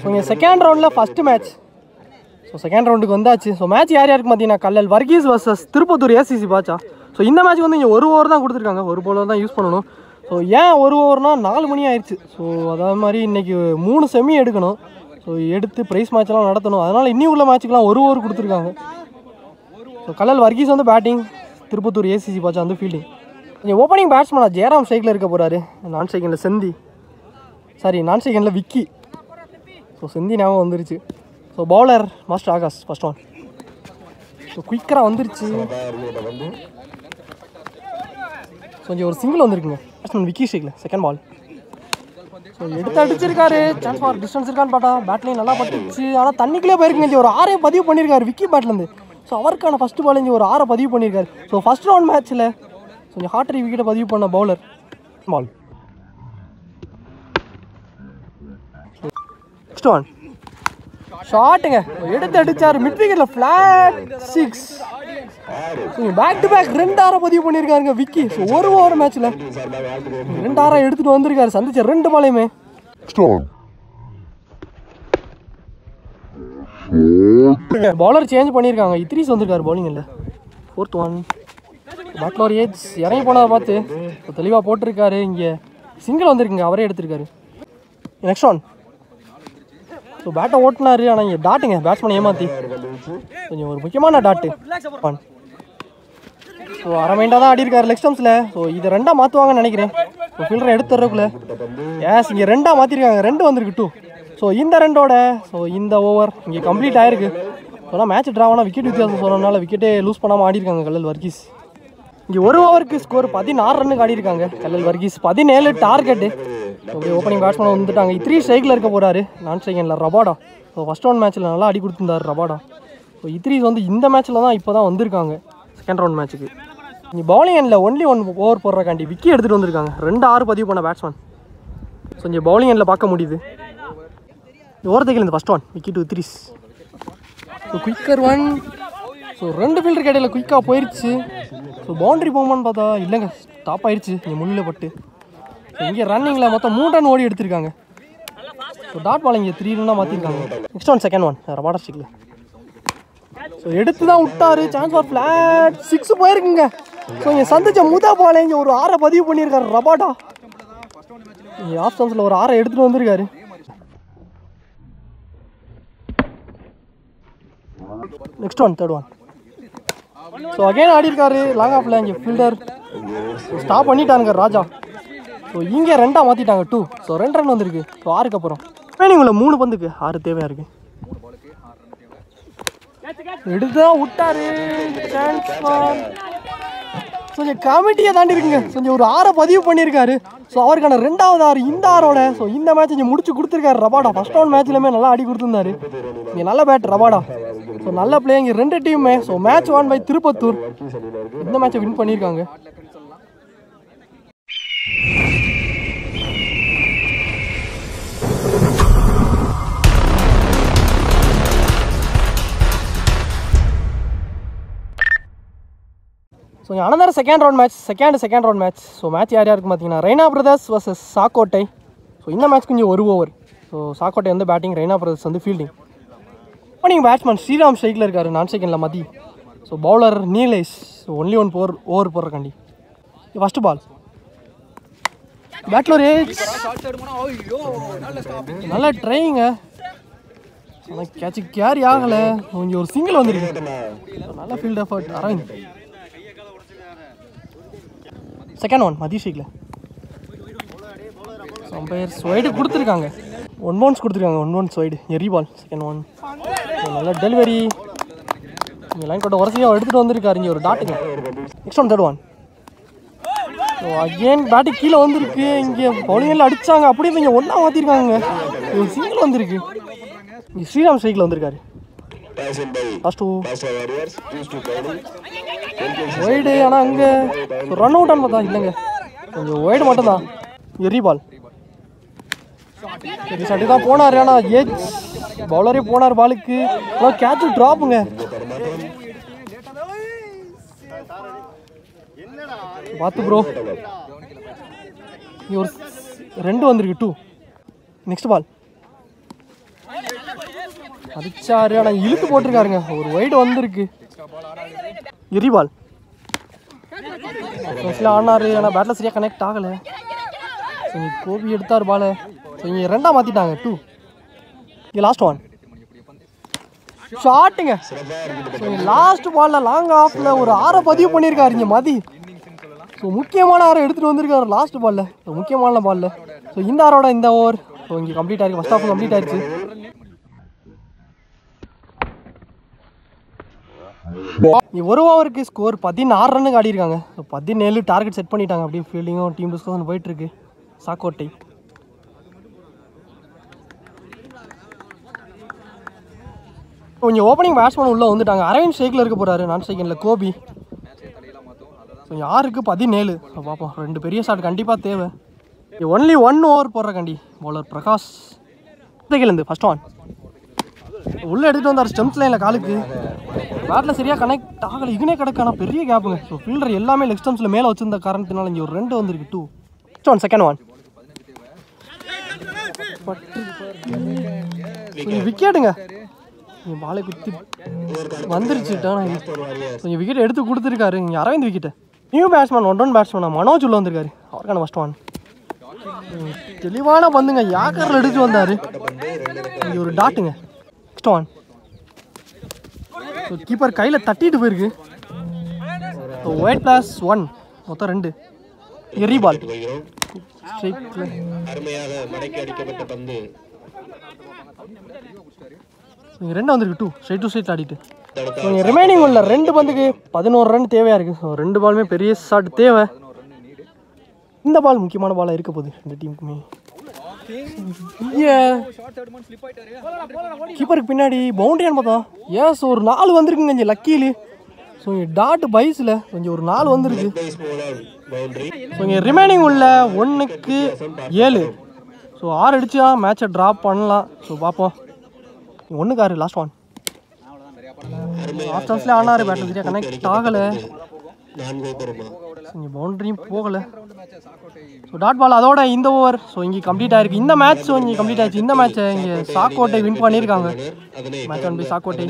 இங்கே செகண்ட் ரவுண்டில் first match. So second ரவுண்டுக்கு வந்தாச்சு. ஸோ மேட்ச் யார் யாருக்கு பார்த்தீங்கன்னா கல்லல் வர்கீஸ் வர்சஸ் திருப்பத்தூர் ஏசிசி பாச்சா. ஸோ இந்த மேட்ச் வந்து இங்கே ஒரு ஓவர் தான் கொடுத்துருக்காங்க, ஒரு பவுலர் தான் யூஸ் பண்ணணும். ஸோ ஏன் ஒரு ஓவர்னால் 4 மணி ஆயிடுச்சு. ஸோ அதாவது மாதிரி இன்றைக்கி 3 செமி எடுக்கணும். ஸோ எடுத்து ப்ரைஸ் மேட்ச்லாம் நடத்தணும். அதனால் இன்னி உள்ள மேட்ச்சுக்கெலாம் ஒரு ஓவர் கொடுத்துருக்காங்க. ஸோ கல்லல் வர்கீஸ் வந்து பேட்டிங், திருப்பத்தூர் ஏசிசி பாச்சா வந்து ஃபீல்டிங். கொஞ்சம் ஓப்பனிங் பேட்ஸ்மேனாக ஜெயராம் ஸ்ட்ரைக்கில் இருக்க போகிறாரு. நான் செகண்டில் செந்தி, நான் செகண்டில் விக்கி. ஸோ செந்தி ஞாபகம் வந்துருச்சு. So bowler master Akash first one. So குயிக்கராக வந்துருச்சு. கொஞ்சம் ஒரு சிங்கிள் வந்துருக்குங்க பேட்ஸ்மேன் விக்கி ஸ்ட்ரைக்கில் செகண்ட் பால். ஸோ எடுத்து அடிச்சிருக்காரு. சான்ஸ் ஃபார் டிஸ்டன்ஸ் இருக்கான்னு பார்த்தா பேட்லேயும் நல்லா பட்டுச்சு. ஆனால் தண்ணிக்குள்ளே போயிருக்குங்க. ஒரு 6 பதிவு பண்ணியிருக்காரு விக்கி பேட்லேருந்து. ஸோ அவருக்கான ஃபஸ்ட்டு பால் இங்கே ஒரு 6 பதிவு பண்ணியிருக்காரு. ஸோ ஃபஸ்ட் ரவுண்ட் மேட்ச்சில் கொஞ்சம் ஹார்ட்ரி விக்கெட்டை பதிவு பண்ண பவுலர் பால். நெக்ஸ்ட் ஒன் ஷாட்டுங்க, எடுத்து அடிச்சார் மிட் விக்கெட்டில் ஃப்ளாட் 6. பேக் டு பேக் 2 6 பதிவு பண்ணியிருக்காருங்க விக்கி. ஸோ ஒரு ஓவர் மேட்ச்சில் 2 6 எடுத்துகிட்டு வந்திருக்காரு சந்திச்ச 2 பாலையுமே. பவுலர் சேஞ்ச் பண்ணியிருக்காங்க. இத்ரீஸ் வந்திருக்காரு பவுலிங்கில். 4th ஒன் பேட்லோர் ஏஜ் இறங்கி போனதை பார்த்து தெளிவாக போட்டிருக்காரு. இங்கே சிங்கிள் வந்திருக்குங்க, அவரே எடுத்திருக்காரு. நெக்ஸ்ட் ஒன் ஸோ பேட்டை ஓட்டினார். ஆனால் இங்கே டாட்டுங்க பேட்ஸ்மேனை ஏமாற்றி கொஞ்சம் ஒரு முக்கியமான டாட்டு ஒன். ஸோ அரை மைண்டாக தான் ஆடிருக்காரு லெக் ஸ்டம்ஸில். ஸோ இதை 2ஆக மாற்றுவாங்கன்னு நினைக்கிறேன். ஸோ ஃபீல்டரை எடுத்துறதுக்குள்ளே இங்கே 2ஆக மாற்றிருக்காங்க. 2 வந்திருக்கு 2. ஸோ இந்த 2ஓட ஸோ இந்த ஓவர் இங்கே கம்ப்ளீட் ஆயிருக்கு. ஸோ மேட்ச் ட்ராவானா விக்கெட் வித்தியாசம் சொன்னதுனால விக்கெட்டே லூஸ் பண்ணாமல் ஆடிருக்காங்க கல்லல் வர்கீஸ். இங்கே ஒரு ஓவருக்கு ஸ்கோர் 16 ரன்னுக்கு ஆடிருக்காங்க Kallal Varghese. 17 target. Okay opening batsman வந்துட்டாங்க. 3 ஸ்ட்ரைக்கில் இருக்க போகிறாரு நான் செகண்டில் ரபாடா. ஸோ ஃபஸ்ட் ரவுண்ட் மேட்ச்சில் நல்லா அடி கொடுத்துருந்தார் ரபாடா. ஸோ இத்ரீஸ் வந்து இந்த மேட்ச்சில் தான் இப்போ தான் வந்திருக்காங்க செகண்ட் ரவுண்ட் மேட்ச்சுக்கு. இங்கே பவுலிங் எண்டில் ஒன்லி 1 ஓவர் போடுறக்காண்டி விக்கி எடுத்துகிட்டு வந்திருக்காங்க. 2 6 பதிவு பண்ண பேட்ஸ்மேன். ஸோ இங்கே பவுலிங் எண்டில் பார்க்க முடியுது. ஓவர்த்தைக்கில் இந்த first one Vicky to Idris. So quicker one. So 2 ஃபீல்டருக்கு இடையில குயிக்காக போயிடுச்சு. ஸோ பவுண்ட்ரி போகுமான்னு பார்த்தா இல்லைங்க, ஸ்டாப் ஆயிடுச்சு இங்கே முள்ளில் பட்டு. ஸோ இங்கே ரன்னிங்கில் மொத்தம் 3 ரன் ஓடி எடுத்திருக்காங்க. ஸோ டாட் பால் இங்கே 3 ரன்னாக மாற்றிருக்காங்க. Next one second one Rabada ஸ்டிக்கில். ஸோ எடுத்து தான் விட்டாரு. சான்ஸ் ஃபார் ஃப்ளாட் 6 போயிருக்குங்க. ஸோ இங்கே சந்திச்ச முதா பால் இங்கே ஒரு 6 பதிவு பண்ணியிருக்காரு ரபாடா. இங்கே ஆஃப் ஸ்டம்ஸில் ஒரு 6 எடுத்துகிட்டு வந்திருக்காரு. Next one third one. So again ஆடிருக்காரு லாங் ஆஃபில். இங்கே ஃபீல்டர் ஸ்டாப் பண்ணிட்டானுங்க ராஜா. ஸோ இங்கே 2ஆக மாற்றிட்டாங்க 2. ஸோ 2 ரன் வந்திருக்கு. ஸோ 6க்கு அப்புறம் உள்ள 3 பந்துக்கு 6 தேவையாக இருக்குது. எடுத்து தான் விட்டாரு. சான்ஸ் ஃபார் கொஞ்சம் கமிட்டியை தாண்டி இருக்குங்க. கொஞ்சம் ஒரு 6 பதிவு பண்ணியிருக்காரு. ஸோ அவருக்கான 2வது 6 இந்த 6ஓட ஸோ இந்த மேட்ச் இங்கே முடிச்சு கொடுத்துருக்காரு ரபாடா. ஃபர்ஸ்ட் ரவுண்ட் மேட்ச்லையுமே நல்லா அடி கொடுத்துருந்தாரு. இங்கே நல்ல பேட் ரபாடா. ஸோ நல்ல பிளே இங்கே 2 டீமுமே. ஸோ மேட்ச் 1 பை திருப்பத்தூர் இந்த மேட்சை வின் பண்ணியிருக்காங்க. So another second round match. So match யார் யாருக்கு பார்த்தீங்கன்னா Raina brothers versus Sakkottai. So இந்த மேட்ச் கொஞ்சம் ஒரு ஓவர். ஸோ சாக்கோட்டை வந்து பேட்டிங், ரெய்னா பிரதர்ஸ் வந்து ஃபீல்டிங். ஓப்பனிங் பேட்ஸ்மேன் ஸ்ரீராம் ஸ்ட்ரைக்கில் இருக்காரு நான் செகண்டில் Mathi. So bowler Nilesh. So only 1 over போடுறக்காண்டி ஃபஸ்ட்டு பால் பேட்லர் ஏஜ் நல்லா ட்ரைங்க. ஆனால் கேட்ச் கேரி ஆகலை. கொஞ்சம் ஒரு சிங்கிள் வந்துருக்கு. நல்ல field effort Aravind. Second one மதிஷிக்கில். அம்பையர்ஸ் ஒய்டு கொடுத்துருக்காங்க. 1 பவுன்ஸ் கொடுத்துருக்காங்க. 1 பவுன்ஸ் ஒய்டு எரி பால் செகண்ட் ஒன். நல்ல டெலிவரி. இங்கே லைன் கொட்ட வரிசையாக எடுத்துகிட்டு வந்திருக்காரு. இங்கே ஒரு டாட்டுங்க. Next one third one. So again bat கீழே வந்துருக்கு. இங்கே பவுலிங்கில் அடித்தாங்க. அப்படியே இங்கே 1ஆக மாற்றிருக்காங்க. ஒரு சிங்கிள் வந்திருக்கு. இங்கே ஸ்ரீராம் ஸ்ட்ரைக்கில் வந்திருக்காரு. First wide. ஆனால் அங்கே ரன் அவுட்டான்னு பார்த்தா இல்லைங்க, கொஞ்சம் ஒய்டு மட்டும்தான். எரி பால் சட்டி தான் போனார். ஆனால் ஏஜ் பவுலரே போனார் பாலுக்கு. கேட்ச் ட்ராப்புங்க. பார்த்து ப்ரோ. இங்கே ஒரு 2 வந்திருக்கு 2. நெக்ஸ்ட் பால் அடிச்சாரு, ஆனால் இழுத்து போட்டிருக்காருங்க. ஒரு வைடு வந்திருக்கு. எரிபால் ஆனாரு, ஆனால் பேட்டில் சரியாக கனெக்ட் ஆகலை. ஸோ இங்கே கோபி எடுத்தார் பாலை. ஸோ இங்கே ரெண்டாக மாற்றிட்டாங்க. 2. இங்கே லாஸ்ட் ஒன் ஷாட்டுங்க. ஸோ லாஸ்ட் பாலில் லாங் ஆஃபில் ஒரு 6 பதிவு பண்ணியிருக்காரு இங்கே மதி. ஸோ முக்கியமான 6 எடுத்துகிட்டு வந்திருக்காரு லாஸ்ட் பாலில். ஸோ முக்கியமான பாலில். ஸோ இந்த 6ஓட இந்த ஓவர் ஸோ இங்கே கம்ப்ளீட் ஆயிருக்கு. ஃபர்ஸ்ட் ஹாஃப் கம்ப்ளீட் ஆயிடுச்சு. ஒரு ஓவருக்கு ஸ்கோர் 16 ரன்னுக்கு ஆடிருக்காங்க. ஸோ 17 டார்கெட் செட் பண்ணிட்டாங்க. அப்படியே ஃபீல்டிங்கும் டீம் டிஸ்கஷன் போயிட்டு இருக்கு. சாக்கோட்டை கொஞ்சம் ஓப்பனிங் பேட்ஸ்மேன் உள்ளே வந்துட்டாங்க. அரவிந்த் ஸ்ட்ரைக்கில் இருக்க போகிறாரு, நான் ஸ்ட்ரைக்கில் கோபி. ஸோ யாருக்கு 17. ஸோ பார்ப்போம், 2 பெரிய ஷாட் கண்டிப்பாக தேவை. ஒன்லி 1 ஓவர் போடுற கண்டி பவுலர் பிரகாஷ் இருந்து ஃபர்ஸ்ட் ஒன் உள்ளே எடுத்துகிட்டு வந்தார். ஸ்டெம்ஸ் லைனில் காலுக்கு பேட்டில் சரியாக கனெக்ட் ஆகலை. இதுனே கிடக்கான பெரிய கேப்புங்க. ஸோ ஃபீல்டர் எல்லாமே லெக் ஸ்டெம்ஸில் மேலே வச்சிருந்த காரணத்தினால இங்கே ஒரு 2 வந்திருக்கு. 2. ஃபர்ஸ்ட் ஒன் செகண்ட் ஒன் விக்கெட்டுங்க. பாலை குத்தி வந்துருச்சுட்டான். கொஞ்சம் விக்கெட் எடுத்து கொடுத்துருக்காரு. இங்கே Aravind wicket. New batsman 1 batsman Manoj உள்ள வந்திருக்காரு. அவருக்கான ஃபர்ஸ்ட் ஒன் தெளிவான பந்துங்க. யாக்கரில் எடுத்து வந்தார். இங்கே ஒரு டாட்டுங்க. நெக்ஸ்ட் ஒன் கீப்பர் கையில் தட்டிட்டு போயிருக்கு. ஒயிட் பிளஸ் 1 மொத்தம் 2. எரி பால் ஸ்ட்ரைக்கில் நீங்கள் 2 வந்திருக்கு. 2 ஸ்ட்ரைட் டு ஸ்ட்ரைட் ஆடிட்டு நீங்கள் ரிமைனிங் உள்ள 2 பந்துக்கு 11 ரன் தேவையாக இருக்குது. ஸோ 2 பாலுமே பெரிய ஷாட் தேவை. இந்த பால் முக்கியமான பாலாக இருக்க போகுது 2 டீமுக்குமே. கீப்பருக்கு பின்னாடி பவுண்டரியான்னு பார்த்தோம். ஏஸ் ஒரு 4 வந்திருக்குங்க கொஞ்சம் லக்கீலு. ஸோ இங்கே டாட் பைஸில் கொஞ்சம் ஒரு 4 வந்திருக்கு. ஸோ இங்கே ரிமைனிங் உள்ள 1க்கு 7. ஸோ 6 அடிச்சா மேட்சை ட்ராப் பண்ணலாம். ஸோ பார்ப்போம். 1க்கு 6 லாஸ்ட் ஒன் லாஸ்ட் சான்ஸ்லேயே ஆனார். பேட்டில் சரியாக கனெக்ட் ஆகலை. இங்கே பவுண்டரியும் போகலை. ஸோ டாட் பால் அதோட இந்த ஓவர் ஸோ இங்கே கம்ப்ளீட் ஆயிருக்கு. இந்த மேட்ச் ஸோ இங்கே கம்ப்ளீட் ஆயிடுச்சு. இந்த மேட்ச்சை இங்கே சாக்கோட்டை வின் பண்ணியிருக்காங்க. Match one by Sakkottai.